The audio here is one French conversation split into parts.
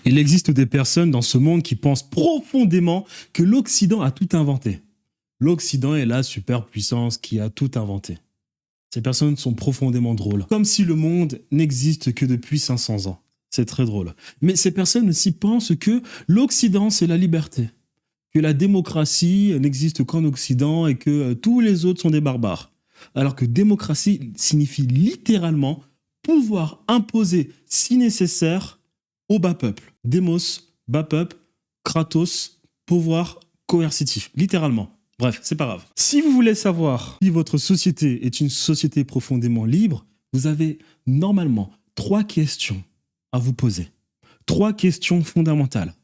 Il existe des personnes dans ce monde qui pensent profondément que l'Occident a tout inventé. L'Occident est la superpuissance qui a tout inventé. Ces personnes sont profondément drôles. Comme si le monde n'existe que depuis 500 ans. C'est très drôle. Mais ces personnes aussi pensent que l'Occident, c'est la liberté. Que la démocratie n'existe qu'en Occident et que tous les autres sont des barbares. Alors que démocratie signifie littéralement pouvoir imposer, si nécessaire, au bas peuple. Démos, bas peuple, kratos, pouvoir coercitif. Littéralement. Bref, c'est pas grave. Si vous voulez savoir si votre société est une société profondément libre, vous avez normalement 3 questions à vous poser. 3 questions fondamentales.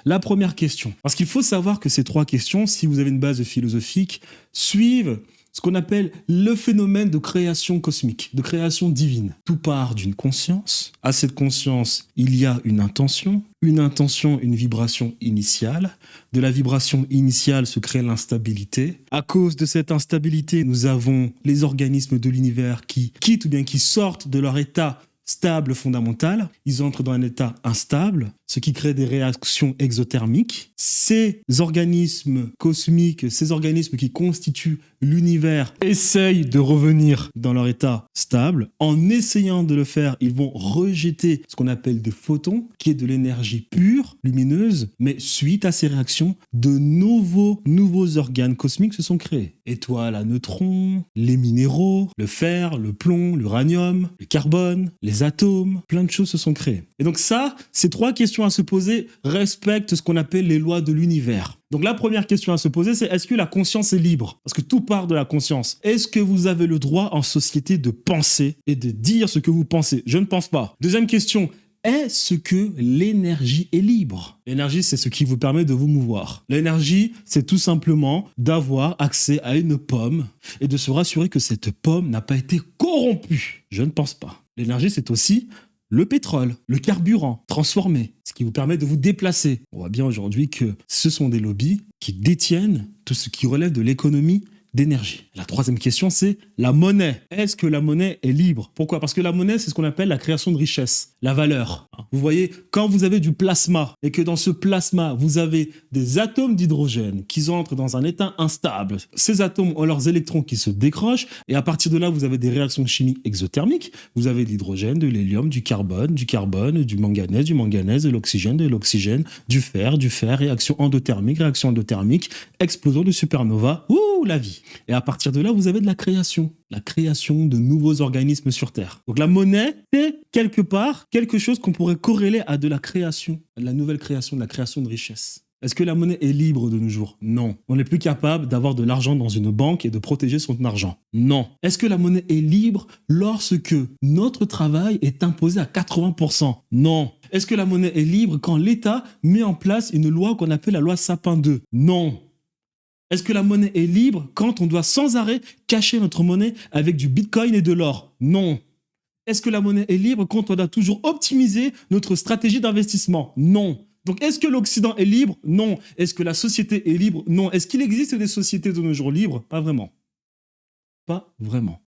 La première question, parce qu'il faut savoir que ces 3 questions, si vous avez une base philosophique, suivent ce qu'on appelle le phénomène de création cosmique, de création divine. Tout part d'une conscience. À cette conscience, il y a une intention, une vibration initiale. De la vibration initiale se crée l'instabilité. À cause de cette instabilité, nous avons les organismes de l'univers qui quittent ou bien qui sortent de leur état stable fondamental, ils entrent dans un état instable, ce qui crée des réactions exothermiques. Ces organismes cosmiques, ces organismes qui constituent l'univers, essayent de revenir dans leur état stable. En essayant de le faire, ils vont rejeter ce qu'on appelle des photons, qui est de l'énergie pure, lumineuse, mais suite à ces réactions, de nouveaux organes cosmiques se sont créés. Étoiles à neutrons, les minéraux, le fer, le plomb, l'uranium, le carbone, les atomes, plein de choses se sont créées. Et donc ça, ces 3 questions à se poser respectent ce qu'on appelle les lois de l'univers. Donc la première question à se poser, c'est est-ce que la conscience est libre? Parce que tout part de la conscience. Est-ce que vous avez le droit en société de penser et de dire ce que vous pensez? Je ne pense pas. Deuxième question, est-ce que l'énergie est libre? L'énergie, c'est ce qui vous permet de vous mouvoir. L'énergie, c'est tout simplement d'avoir accès à une pomme et de se rassurer que cette pomme n'a pas été corrompue. Je ne pense pas. L'énergie, c'est aussi le pétrole, le carburant transformé, ce qui vous permet de vous déplacer. On voit bien aujourd'hui que ce sont des lobbies qui détiennent tout ce qui relève de l'économie d'énergie. La troisième question, c'est la monnaie. Est-ce que la monnaie est libre? Pourquoi? Parce que la monnaie, c'est ce qu'on appelle la création de richesse, la valeur. Vous voyez, quand vous avez du plasma et que dans ce plasma, vous avez des atomes d'hydrogène qui entrent dans un état instable, ces atomes ont leurs électrons qui se décrochent et à partir de là, vous avez des réactions chimiques exothermiques. Vous avez de l'hydrogène, de l'hélium, du carbone, du manganèse, de l'oxygène, du fer, réaction endothermique, explosion de supernova. Ouh, la vie. Et à partir de là, vous avez de la création de nouveaux organismes sur Terre. Donc la monnaie, c'est quelque part quelque chose qu'on pourrait corréler à de la création, à de la nouvelle création, de la création de richesse. Est-ce que la monnaie est libre de nos jours? Non. On n'est plus capable d'avoir de l'argent dans une banque et de protéger son argent? Non. Est-ce que la monnaie est libre lorsque notre travail est imposé à 80%? Non. Est-ce que la monnaie est libre quand l'État met en place une loi qu'on appelle la loi Sapin 2? Non. Est-ce que la monnaie est libre quand on doit sans arrêt cacher notre monnaie avec du bitcoin et de l'or? Non. Est-ce que la monnaie est libre quand on doit toujours optimiser notre stratégie d'investissement? Non. Donc, est-ce que l'Occident est libre? Non. Est-ce que la société est libre? Non. Est-ce qu'il existe des sociétés de nos jours libres? Pas vraiment. Pas vraiment.